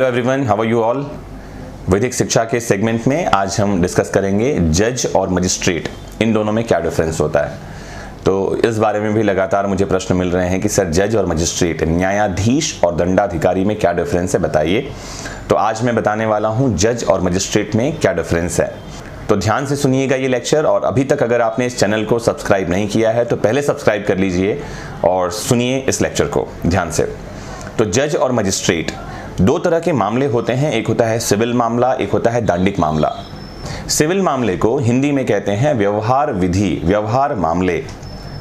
Hello everyone, how are you all. वैदिक शिक्षा के सेगमेंट में आज हम डिस्कस करेंगे जज और मजिस्ट्रेट, इन दोनों में क्या डिफरेंस होता है। तो इस बारे में भी लगातार मुझे प्रश्न मिल रहे हैं कि सर जज और मजिस्ट्रेट, न्यायाधीश और दंडाधिकारी में क्या डिफरेंस है, बताइए। तो आज मैं बताने वाला हूं जज और मजिस्ट्रेट में क्या डिफरेंस है। तो ध्यान से सुनिएगा ये लेक्चर, और अभी तक अगर आपने इस चैनल को सब्सक्राइब नहीं किया है तो पहले सब्सक्राइब कर लीजिए और सुनिए इस लेक्चर को ध्यान से। तो जज और मजिस्ट्रेट दो तरह के मामले होते हैं, एक होता है सिविल मामला, एक होता है दांडिक मामला। सिविल मामले को हिंदी में कहते हैं व्यवहार विधि, व्यवहार मामले।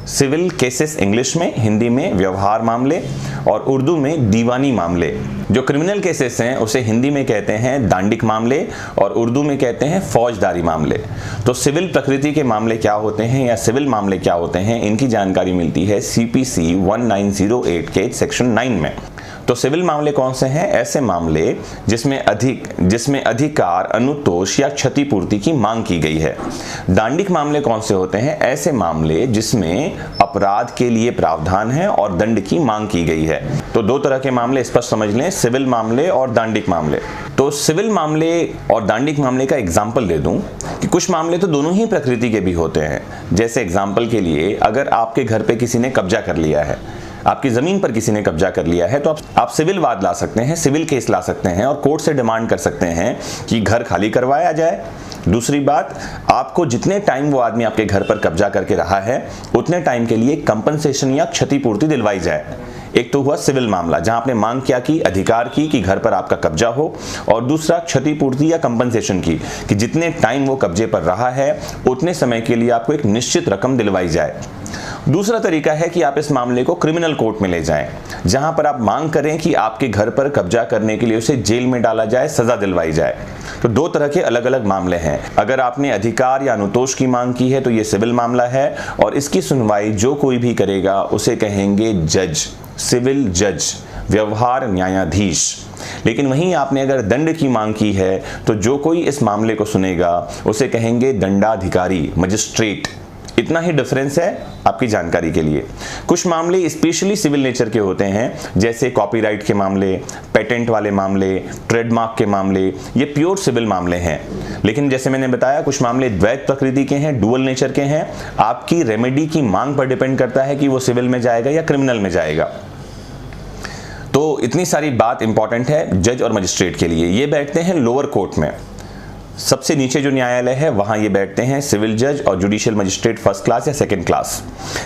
सिविल केसेस इंग्लिश में, हिंदी में व्यवहार मामले, और उर्दू में दीवानी मामले। जो क्रिमिनल केसेस हैं उसे हिंदी में कहते हैं दांडिक मामले और उर्दू में कहते हैं फौजदारी मामले। तो सिविल प्रकृति के मामले क्या होते हैं या सिविल मामले क्या होते हैं, इनकी जानकारी मिलती है CPC 1908 के सेक्शन 9 में। तो सिविल मामले कौन से हैं? ऐसे मामले जिसमें अधिकार, अनुतोष या क्षतिपूर्ति की मांग की गई है। दांडिक मामले कौन से होते हैं? ऐसे मामले जिसमें अपराध के लिए प्रावधान है और दंड की मांग की गई है। तो दो तरह के मामले स्पष्ट समझ लें, सिविल मामले और दांडिक मामले। तो सिविल मामले और दांडिक मामले का एग्जाम्पल दे दूं कि कुछ मामले तो दोनों ही प्रकृति के भी होते हैं। जैसे एग्जाम्पल के लिए, अगर आपके घर पे किसी ने कब्जा कर लिया है, आपकी जमीन पर किसी ने कब्जा कर लिया है, तो आप सिविल वाद ला सकते हैं, सिविल केस ला सकते हैं और कोर्ट से डिमांड कर सकते हैं कि घर खाली करवाया जाए। दूसरी बात, आपको जितने टाइम वो आदमी आपके घर पर कब्जा करके रहा है उतने टाइम के लिए कंपनसेशन या क्षतिपूर्ति दिलवाई जाए। एक तो हुआ सिविल मामला जहां आपने मांग क्या की, अधिकार की कि घर पर आपका कब्जा हो, और दूसरा क्षतिपूर्ति या कंपनसेशन की कि जितने टाइम वो कब्जे पर रहा है उतने समय के लिए आपको एक निश्चित रकम दिलवाई जाए। दूसरा तरीका है कि आप इस मामले को क्रिमिनल कोर्ट में ले जाएं, जहां पर आप मांग करें कि आपके घर पर कब्जा करने के लिए उसे जेल में डाला जाए, सजा दिलवाई जाए। तो दो तरह के अलग अलग मामले हैं। अगर आपने अधिकार या अनुतोष की मांग की है तो ये सिविल मामला है, और इसकी सुनवाई जो कोई भी करेगा उसे कहेंगे जज, सिविल जज, व्यवहार न्यायाधीश। लेकिन वहीं आपने अगर दंड की मांग की है तो जो कोई इस मामले को सुनेगा उसे कहेंगे दंडाधिकारी, मजिस्ट्रेट। इतना ही डिफरेंस है आपकी जानकारी के लिए। कुछ मामले स्पेशली सिविल नेचर के होते हैं, जैसे कॉपीराइट के मामले, पेटेंट वाले मामले, ट्रेडमार्क के मामले, ये प्योर सिविल मामले हैं। लेकिन जैसे मैंने बताया, कुछ मामले द्वैत प्रकृति के हैं, डुअल नेचर के हैं। आपकी रेमेडी की मांग पर डिपेंड करता है कि वो सिविल में जाएगा या क्रिमिनल में जाएगा। तो इतनी सारी बात इंपॉर्टेंट है जज और मजिस्ट्रेट के लिए। ये बैठते हैं लोअर कोर्ट में, सबसे नीचे जो न्यायालय है वहां ये बैठते हैं सिविल जज और जुडिशियल मजिस्ट्रेट फर्स्ट क्लास या सेकंड क्लास।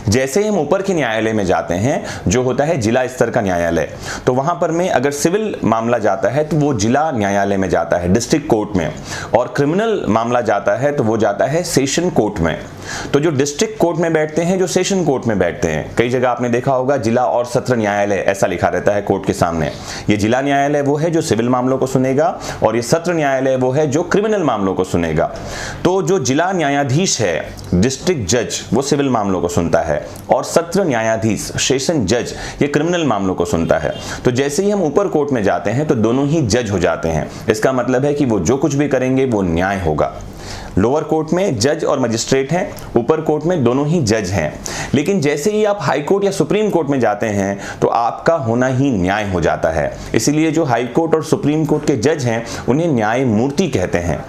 जैसे ही हम ऊपर के न्यायालय में जाते हैं, जो होता है जिला स्तर का न्यायालय, तो वहां पर में अगर सिविल मामला जाता है तो वो जिला न्यायालय में जाता है, डिस्ट्रिक्ट कोर्ट में, और क्रिमिनल मामला जाता है तो वो जाता है सेशन कोर्ट में। तो जो डिस्ट्रिक्ट कोर्ट में बैठते हैं, जो सेशन कोर्ट में बैठते हैं, कई जगह आपने देखा होगा जिला और सत्र न्यायालय ऐसा लिखा रहता है कोर्ट के सामने। ये जिला न्यायालय वो है जो सिविल मामलों को सुनेगा, और ये सत्र न्यायालय वो है जो क्रिमिनल मामलों को सुनेगा। तो जो जिला न्यायाधीश है, डिस्ट्रिक्ट जज, वो सिविल मामलों को सुनता है, और सत्र न्यायाधीश, सेशन जज, ये क्रिमिनल मामलों को सुनता है। तो जैसे ही हम ऊपर कोर्ट में जाते हैं तो दोनों ही जज हो जाते हैं। इसका मतलब है कि वो जो कुछ भी करेंगे वो न्याय होगा। लोअर कोर्ट में जज और मजिस्ट्रेट हैं, ऊपर कोर्ट में दोनों ही जज हैं। लेकिन जैसे ही आप हाई कोर्ट या सुप्रीम कोर्ट में जाते हैं तो आपका होना ही न्याय हो जाता है। इसीलिए जो हाई कोर्ट और सुप्रीम कोर्ट के जज हैं उन्हें न्यायमूर्ति कहते हैं।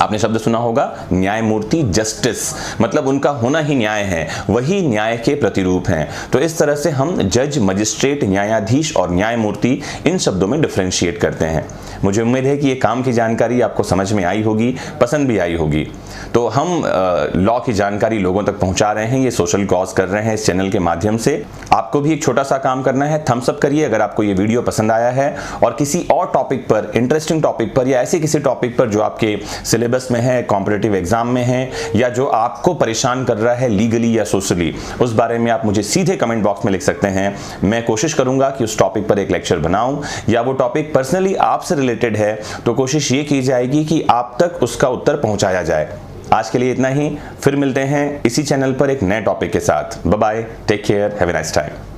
आपने शब्द सुना होगा न्यायमूर्ति, जस्टिस, मतलब उनका होना ही न्याय है, वही न्याय के प्रतिरूप हैं। तो इस तरह से हम जज, मजिस्ट्रेट, न्यायाधीश और न्यायमूर्ति इन शब्दों में डिफरेंशिएट करते हैं। मुझे उम्मीद है कि ये काम की जानकारी आपको समझ में आई होगी, पसंद भी आई होगी। तो हम लॉ की जानकारी लोगों तक पहुंचा रहे हैं, ये सोशल कॉज कर रहे हैं इस चैनल के माध्यम से। आपको भी एक छोटा सा काम करना है, थम्स अप करिए अगर आपको ये वीडियो पसंद आया है, और किसी और टॉपिक पर, इंटरेस्टिंग टॉपिक पर, या ऐसे किसी टॉपिक पर जो आपके सिलेबस में है, कॉम्पिटिटिव एग्जाम में है, या जो आपको परेशान कर रहा है लीगली या सोशली, उस बारे में आप मुझे सीधे कमेंट बॉक्स में लिख सकते हैं। मैं कोशिश करूंगा कि उस टॉपिक पर एक लेक्चर बनाऊं, या वो टॉपिक पर्सनली आपसे रिलेटेड है तो कोशिश ये की जाएगी कि आप तक उसका उत्तर पहुंचाया जाए। आज के लिए इतना ही, फिर मिलते हैं इसी चैनल पर एक नए टॉपिक के साथ। Bye bye, take care, have a nice time.